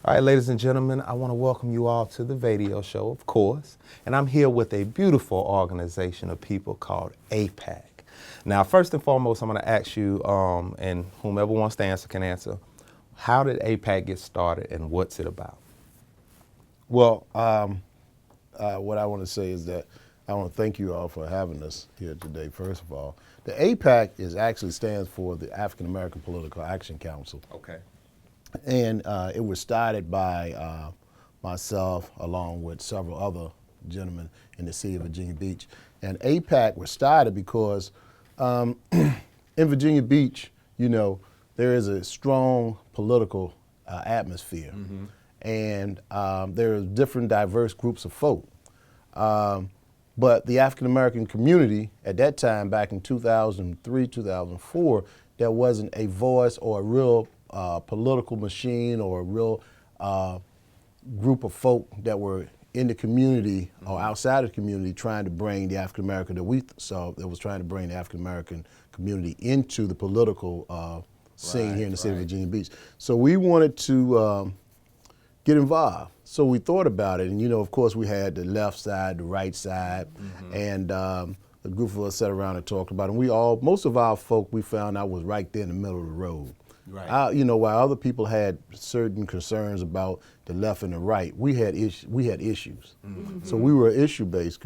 All right, ladies and gentlemen, I want to welcome you all to the VAdio show, of course. And I'm here with a beautiful organization of people called APAC. Now, first and foremost, I'm going to ask you, and whomever wants to answer can answer, how did APAC get started and what's it about? Well, what I want to say is that I want to thank you all for having us here today, first of all. The APAC actually stands for the African American Political Action Council. Okay. And it was started by myself along with several other gentlemen in the city of Virginia Beach. And APAC was started because in Virginia Beach, you know, there is a strong political atmosphere. Mm-hmm. And there are different diverse groups of folk. But the African American community at that time, back in 2003, 2004, there wasn't a voice or a real political machine or a real group of folk that were in the community or outside of the community trying to bring the African American that we saw that was trying to bring the African American community into the political scene here in the city of Virginia Beach. So we wanted to get involved. So we thought about it, and you know, of course, we had the left side, the right side, and a group of us sat around and talked about it. And most of our folk, we found out was right there in the middle of the road. Right. You know, while other people had certain concerns about the left and the right, we had issues. Mm-hmm. So we were an issue-based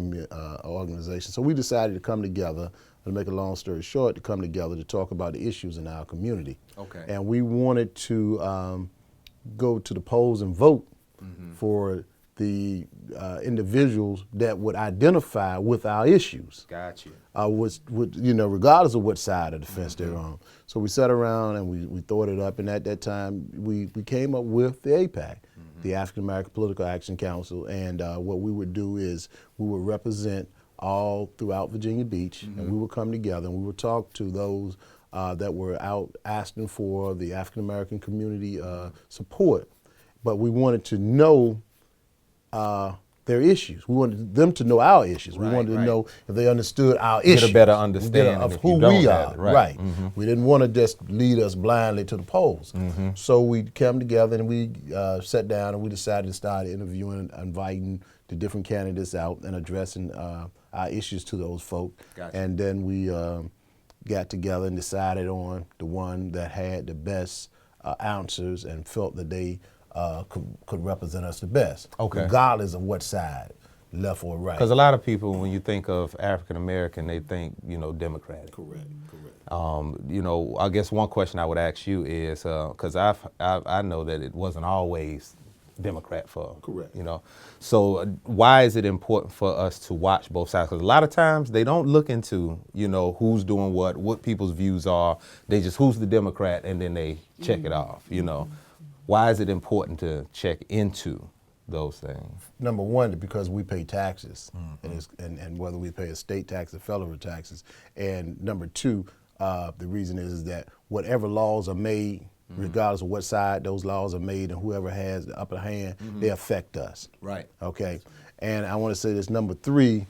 organization. So we decided to come together, to make a long story short, to come together to talk about the issues in our community. Okay. And we wanted to go to the polls and vote for the individuals that would identify with our issues. Gotcha. You know, regardless of what side of the fence they're on. So we sat around and we thought it up, and at that time we came up with the APAC, the African American Political Action Council, and what we would do is we would represent all throughout Virginia Beach, and we would come together and we would talk to those that were out asking for the African American community support. But we wanted to know their issues. We wanted them to know our issues. We wanted to know if they understood our issues. Get a better understanding of who we are. Right. We didn't want to just lead us blindly to the polls. So we came together and we sat down and we decided to start interviewing and inviting the different candidates out and addressing our issues to those folk. Gotcha. And then we got together and decided on the one that had the best answers and felt that they could represent us the best, regardless of what side, left or right. Because a lot of people, when you think of African American, they think, you know, Democratic. Correct. You know, I guess one question I would ask you is, because I know that it wasn't always Democrat for, you know, so why is it important for us to watch both sides? Because a lot of times they don't look into, you know, who's doing what people's views are. They just, who's the Democrat, and then they check it off, you know. Why is it important to check into those things? Number one, because we pay taxes, and whether we pay a state tax or federal taxes. And number two, the reason is that whatever laws are made, regardless of what side those laws are made, and whoever has the upper hand, they affect us. Right. Okay. And I want to say this, number three,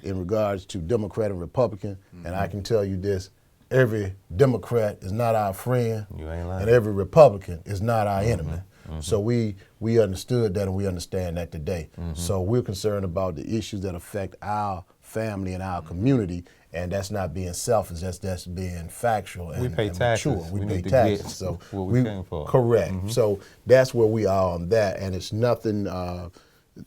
in regards to Democrat and Republican, and I can tell you this, every Democrat is not our friend, and every Republican is not our enemy. So we understood that, and we understand that today. So we're concerned about the issues that affect our family and our community, and that's not being selfish, that's being factual and mature. We pay taxes. So we came for. Correct. So that's where we are on that, and it's nothing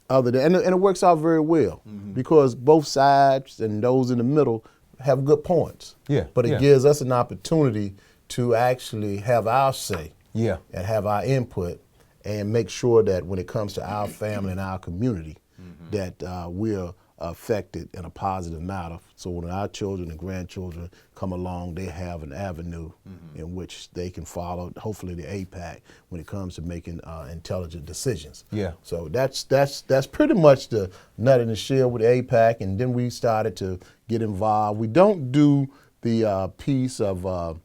other than, and it works out very well, because both sides and those in the middle have good points. Yeah. But it gives us an opportunity to actually have our say. Yeah. And have our input, and make sure that when it comes to our family and our community, that we're affected in a positive manner. So when our children and grandchildren come along, they have an avenue in which they can follow, hopefully the APAC, when it comes to making intelligent decisions. Yeah. So that's pretty much the nut in the shell with the APAC, and then we started to get involved. We don't do the piece of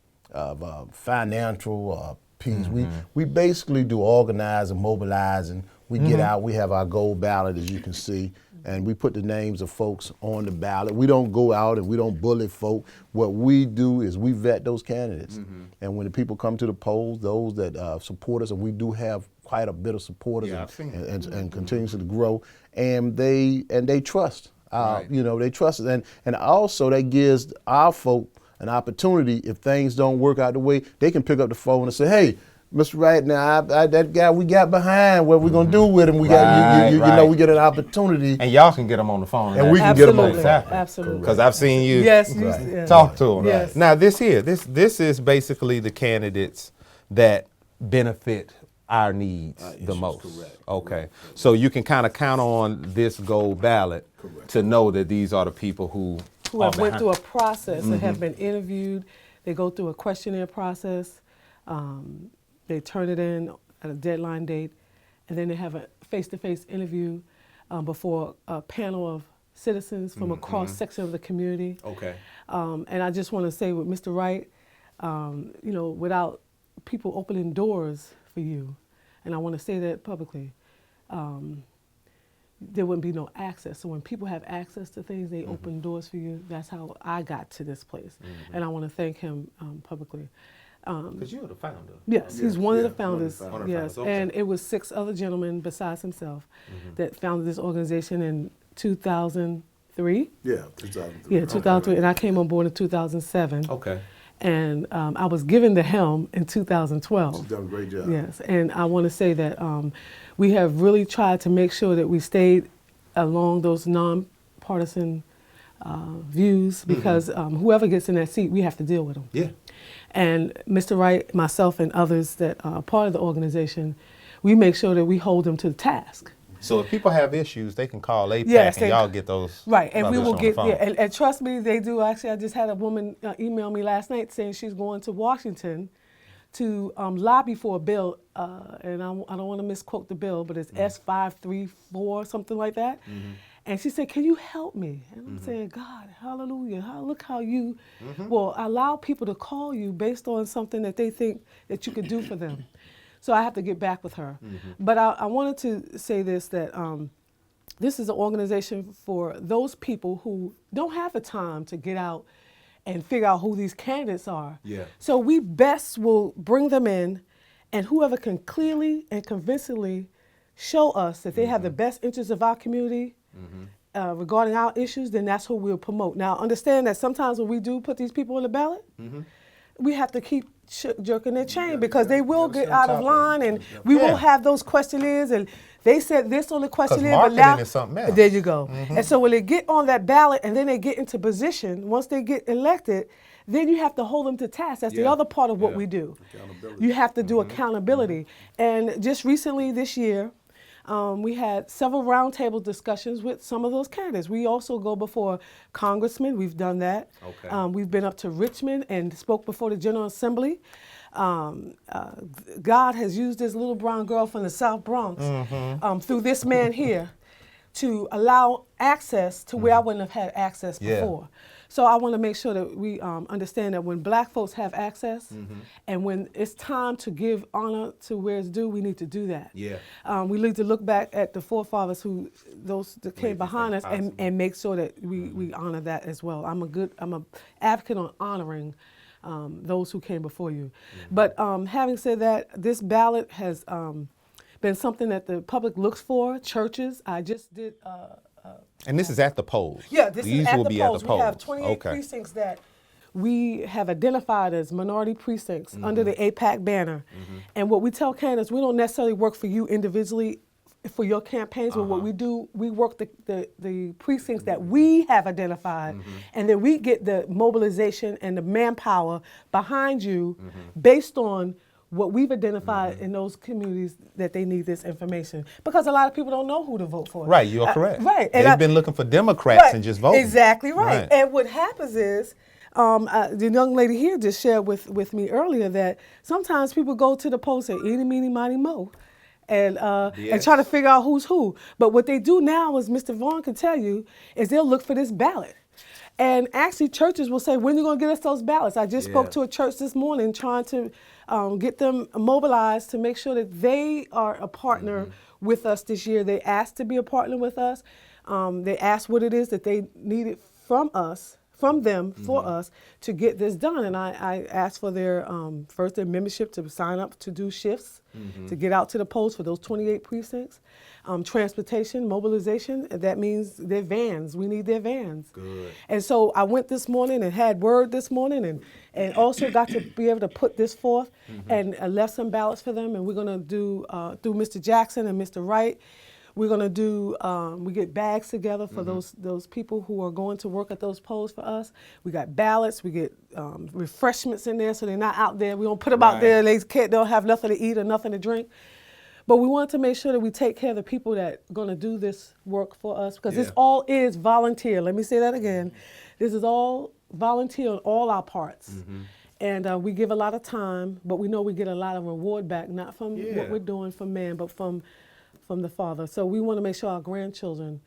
financial piece. We basically do organizing, mobilizing. We get out, we have our gold ballot, as you can see, and we put the names of folks on the ballot. We don't go out and we don't bully folk. What we do is we vet those candidates. And when the people come to the polls, those that support us, and we do have quite a bit of supporters and continues to grow, and they trust. You know, they trust us. And also that gives our folk an opportunity, if things don't work out the way, they can pick up the phone and say, hey, Mr. Wright, now that guy we got behind, what we gonna do with him? We got you know, we get an opportunity, and y'all can get them on the phone, and we can get them on the phone. Absolutely, because I've seen you talk to them. Right. Now this is basically the candidates that benefit our needs the most. Correct. Okay, correct. So you can kind of count on this gold ballot to know that these are the people who have went through a process and have been interviewed. They go through a questionnaire process. They turn it in at a deadline date, and then they have a face-to-face interview before a panel of citizens from a cross-section of the community. Okay. And I just want to say with Mr. Wright, you know, without people opening doors for you, and I want to say that publicly, there wouldn't be no access. So when people have access to things, they open doors for you. That's how I got to this place. And I want to thank him publicly. Because you're the founder. Yes, he's one of the founders. Yes, okay. And it was 6 other gentlemen besides himself that founded this organization in 2003. Yeah, 2003. Yeah, 2003. And I came on board in 2007. Okay. And I was given the helm in 2012. She's done a great job. Yes, and I want to say that we have really tried to make sure that we stayed along those nonpartisan views, because whoever gets in that seat, we have to deal with them. Yeah. And Mr. Wright, myself, and others that are part of the organization, we make sure that we hold them to the task. So if people have issues, they can call APAC and y'all get those. Right, and we will get, and trust me, they do. Actually, I just had a woman email me last night saying she's going to Washington to lobby for a bill, and I don't want to misquote the bill, but it's S534, something like that. And she said, can you help me? And I'm saying, God, hallelujah, look how you will allow people to call you based on something that they think that you could do for them. So I have to get back with her. But I wanted to say this, that this is an organization for those people who don't have the time to get out and figure out who these candidates are. Yeah. So we best will bring them in, and whoever can clearly and convincingly show us that they have the best interests of our community regarding our issues, then that's who we'll promote. Now, understand that sometimes when we do put these people on the ballot, we have to keep jerking their chain, because they will get out of line, and we will have those questionnaires, and they said this on the questionnaire, but now is something else. There you go. And so when they get on that ballot and then they get into position, once they get elected, then you have to hold them to task. That's the other part of what we do. You have to do accountability. And just recently this year, we had several roundtable discussions with some of those candidates. We also go before congressmen. We've done that. Okay. We've been up to Richmond and spoke before the General Assembly. God has used this little brown girl from the South Bronx through this man here to allow access to where I wouldn't have had access before. So I want to make sure that we understand that when black folks have access and when it's time to give honor to where it's due, we need to do that. Yeah. We need to look back at the forefathers those that came behind us and make sure that we honor that as well. I'm a advocate on honoring those who came before you. But having said that, this ballot has been something that the public looks for. Churches, I just did. And this is at the polls. Yeah, this These is at will the be polls. at the polls. We have 28 precincts that we have identified as minority precincts under the APAC banner. And what we tell candidates, we don't necessarily work for you individually for your campaigns, but what we do, we work the precincts that we have identified, and then we get the mobilization and the manpower behind you based on what we've identified in those communities that they need this information. Because a lot of people don't know who to vote for. Right, you're correct. Right. They've been looking for Democrats and just voting. Exactly right. And what happens is, the young lady here just shared with me earlier that sometimes people go to the polls and say, eeny, meeny, miny, mo, and try to figure out who's who. But what they do now, as Mr. Vaughn can tell you, is they'll look for this ballot. And actually churches will say, when are you going to get us those ballots? I just spoke to a church this morning trying to get them mobilized to make sure that they are a partner with us this year. They asked to be a partner with us. They asked what it is that they needed from us, from them, for us to get this done. And I asked for their first their membership to sign up to do shifts, to get out to the polls for those 28 precincts. Transportation, mobilization, that means their vans. We need their vans. Good. And so I went this morning and had word this morning and also got to be able to put this forth and left some ballots for them. And we're going to do, through Mr. Jackson and Mr. Wright, we're going to do, we get bags together for those people who are going to work at those polls for us. We got ballots, we get refreshments in there so they're not out there. We don't put them out there, they'll have nothing to eat or nothing to drink. But we want to make sure that we take care of the people that are going to do this work for us, because this all is volunteer. Let me say that again. This is all volunteer on all our parts. And we give a lot of time, but we know we get a lot of reward back, not from what we're doing for man, but from the Father. So we want to make sure our grandchildren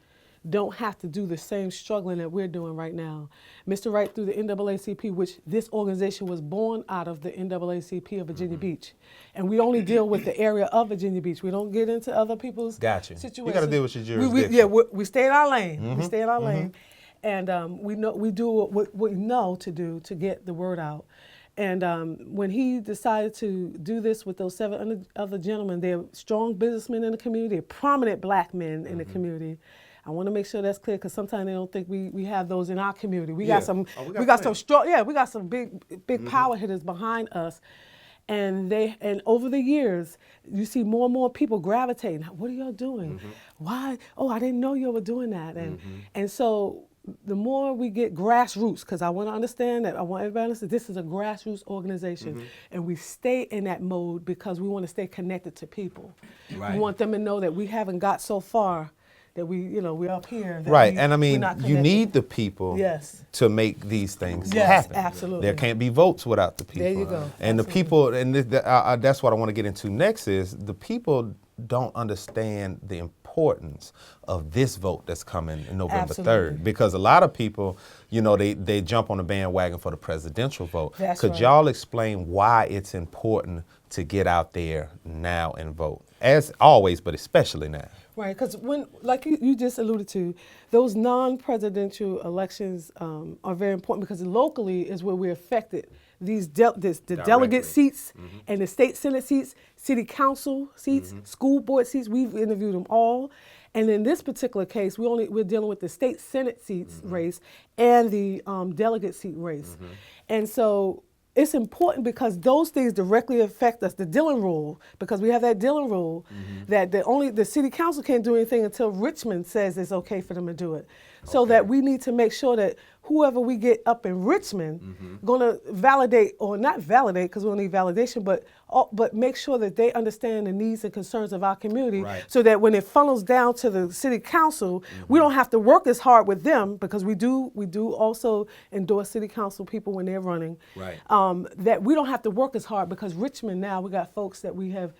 don't have to do the same struggling that we're doing right now. Mr. Wright, through the NAACP, which this organization was born out of the NAACP of Virginia Beach. And we only deal with the area of Virginia Beach. We don't get into other people's situations. You got to deal with your jurisdiction. We stay in our lane. We stay in our lane. And we do what we know to do to get the word out. And when he decided to do this with those 7 other gentlemen, they're strong businessmen in the community, they're prominent black men in the community. I want to make sure that's clear, because sometimes they don't think we have those in our community. We got some big power hitters behind us. And over the years, you see more and more people gravitating. What are y'all doing? Why? Oh, I didn't know you were doing that. And so the more we get grassroots, because I want to understand that, I want everybody to understand this is a grassroots organization, and we stay in that mode because we want to stay connected to people. We want them to know that we haven't got so far that we're up here. And I mean, you need the people to make these things happen. Absolutely. There can't be votes without the people. There you go. And the people, and that's what I want to get into next, is the people don't understand the importance of this vote that's coming in November 3rd. Because a lot of people, they jump on the bandwagon for the presidential vote. Could y'all explain why it's important to get out there now and vote? As always, but especially now. Right, because when, like you just alluded to, those non-presidential elections are very important, because locally is where we're affected. The delegate seats and the state senate seats, city council seats, school board seats, we've interviewed them all. And in this particular case, we're dealing with the state senate seats race and the delegate seat race. And so it's important because those things directly affect us. The Dillon rule, because we have that Dillon rule that the city council can't do anything until Richmond says it's okay for them to do it. So that we need to make sure that whoever we get up in Richmond gonna validate, or not validate because we don't need validation, but make sure that they understand the needs and concerns of our community, so that when it funnels down to the city council, we don't have to work as hard with them, because we do also endorse city council people when they're running. That we don't have to work as hard, because Richmond now, we got folks that we have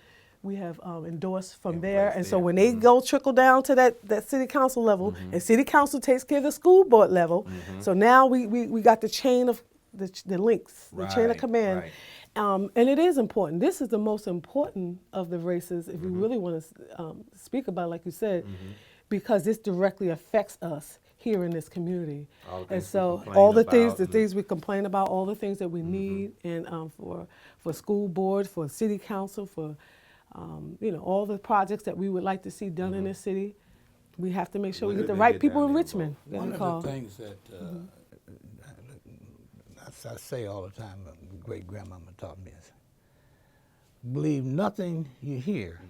endorsed from there. And so when they go trickle down to that city council level, and city council takes care of the school board level, so now we got the chain of the links, the chain of command. And it is important. This is the most important of the races, if you really want to speak about it, like you said, because this directly affects us here in this community. And so all the things we complain about, all the things that we need, and for school board, for city council, for all the projects that we would like to see done in this city, we have to make sure we get the right people in Richmond. One of the things that I say all the time, my great-grandmama taught me is, believe nothing you hear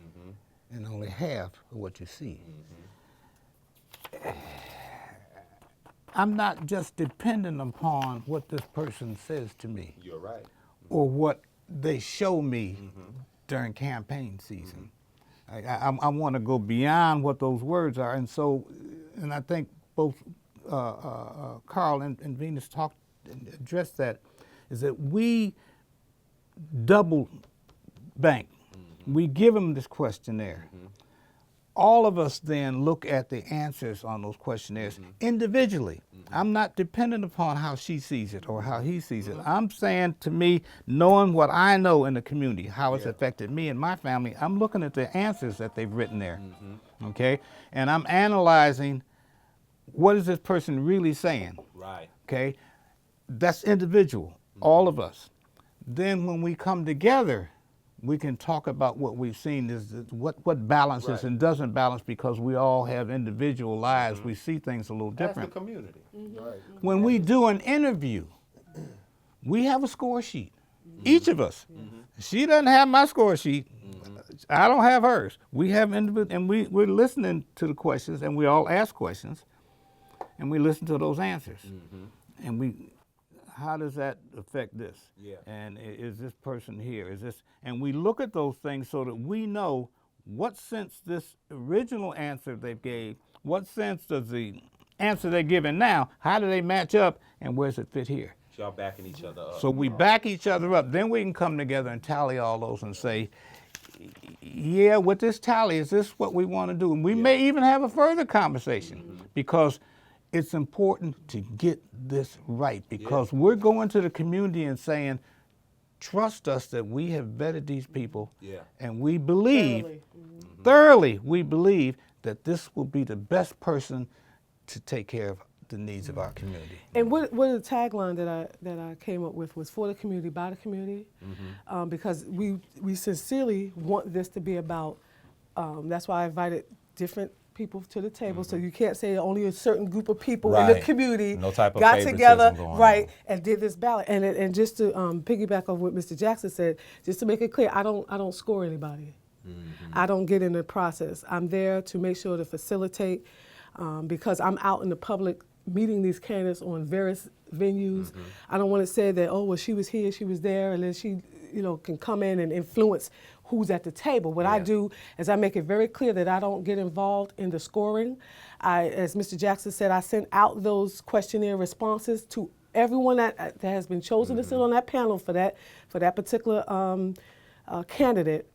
and only half of what you see. I'm not just dependent upon what this person says to me. You're right. Or what they show me during campaign season. I want to go beyond what those words are. And so, and I think both Carl and Venus talked and addressed that, is that we double bank. We give them this questionnaire. All of us then look at the answers on those questionnaires individually. I'm not dependent upon how she sees it or how he sees it. I'm saying, to me, knowing what I know in the community, how it's affected me and my family, I'm looking at the answers that they've written there, okay? And I'm analyzing what is this person really saying? Right. Okay, that's individual, all of us. Then when we come together, we can talk about what we've seen is what balances and doesn't balance, because we all have individual lives. We see things a little different. As the community. Right. When we do an interview, we have a score sheet, each of us. She doesn't have my score sheet. I don't have hers. We have individual, and we're listening to the questions, and we all ask questions, and we listen to those answers. And how does that affect this? Yeah. And is this person here? Is this? And we look at those things so that we know what sense this original answer they gave, what sense does the answer they're giving now, how do they match up, and where does it fit here? Y'all backing each other up. So we back each other up. Then we can come together and tally all those and say, yeah, with this tally, is this what we want to do? And we may even have a further conversation, because it's important to get this right, because we're going to the community and saying, trust us that we have vetted these people, and we believe, thoroughly, we believe that this will be the best person to take care of the needs of our community. And what the tagline that I came up with was for the community, by the community, because we sincerely want this to be about. That's why I invited different people to the table, so you can't say only a certain group of people in the community No type of got together, favoritism going right, on. and did this ballot. And just to piggyback on what Mr. Jackson said, just to make it clear, I don't score anybody. I don't get in the process. I'm there to make sure to facilitate, because I'm out in the public meeting these candidates on various venues. I don't want to say that, oh, well, she was here, she was there, and then she, can come in and influence who's at the table. What I do is I make it very clear that I don't get involved in the scoring. As Mr. Jackson said, I sent out those questionnaire responses to everyone that has been chosen to sit on that panel for that particular candidate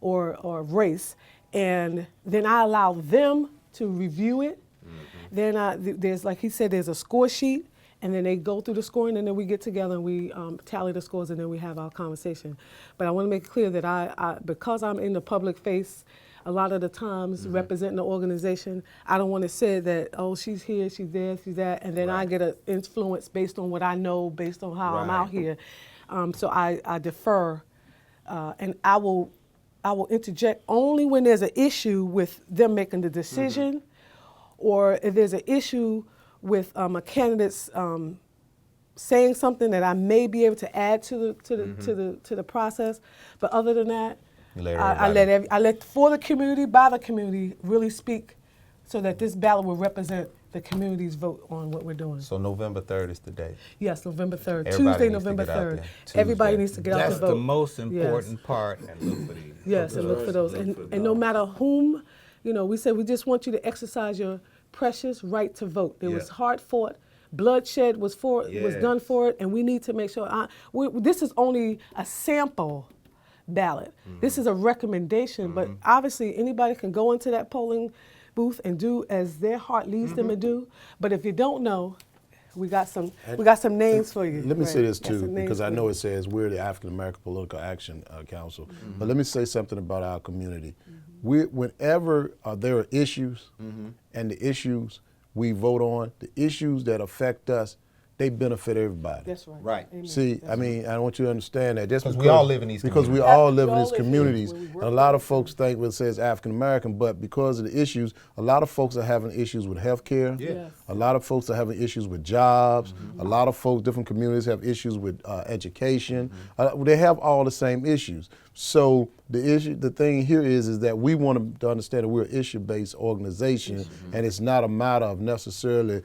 or race, and then I allow them to review it. Then there's, like he said, there's a score sheet, and then they go through the scoring, and then we get together and we tally the scores, and then we have our conversation. But I want to make it clear that I because I'm in the public face a lot of the times representing the organization, I don't want to say that, oh, she's here, she's there, she's that, and then I get an influence based on what I know, based on how I'm out here. So I defer, and I will interject only when there's an issue with them making the decision, or if there's an issue with a candidate's saying something that I may be able to add to the process. But other than that, I let for the community, by the community, really speak, so that this ballot will represent the community's vote on what we're doing. So November 3rd is the day. Yes, November 3rd, Everybody Tuesday, needs to November get out 3rd. there. Everybody Tuesday. needs to get out That's to vote. the most important part. And look for these. Yes, and look for those. And no matter whom, we said we just want you to exercise your precious right to vote. It was hard fought. Bloodshed was done for it, and we need to make sure. This is only a sample ballot. This is a recommendation, but obviously anybody can go into that polling booth and do as their heart leads them to do. But if you don't know, we got some names for you. Let me say this Got some too, names because I for know you. it says we're the African American Political Action Council. But let me say something about our community. Whenever there are issues, and the issues we vote on, the issues that affect us, they benefit everybody. That's right. Right. Amen. See, I mean, I want you to understand that just Because because we all live in these because we communities. all live We in all these live here. communities. When we And work a lot of together. folks think it says African American, but because of the issues, a lot of folks are having issues with health care. Yes. A lot of folks are having issues with jobs. A lot of folks, different communities have issues with education. They have all the same issues. So the thing here is that we want to understand that we're an issue-based organization, and it's not a matter of necessarily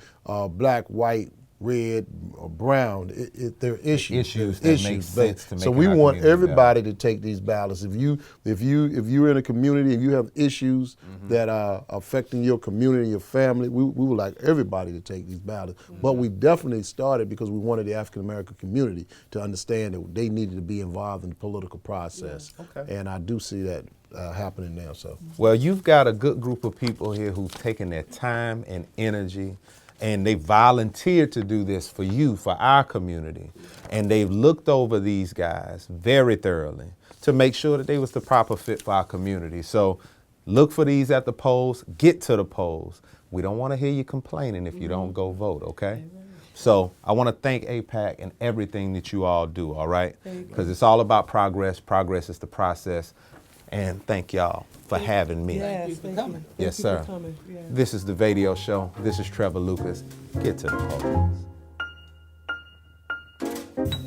black, white, red, or brown. They're issues. Issues They're that make issues. sense to So make we our want community everybody to take these ballots. If you're in a community and you have issues that are affecting your community, your family, we would like everybody to take these ballots. But we definitely started because we wanted the African American community to understand that they needed to be involved in the political process. Okay. And I do see that happening now. So. Well, you've got a good group of people here who've taken their time and energy, and they volunteered to do this for you, for our community. And they've looked over these guys very thoroughly to make sure that they was the proper fit for our community. So Look for these at the polls. Get to the polls. We don't want to hear you complaining if you don't go vote, okay? So I want to thank AIPAC and everything that you all do, all right? Because it's all about progress. Progress is the process. And thank y'all for having me. Yes, thank you. Yes, Thank you sir. for coming. Yeah. This is the VAdio Show. This is Trevor Lucas. Get to the polls.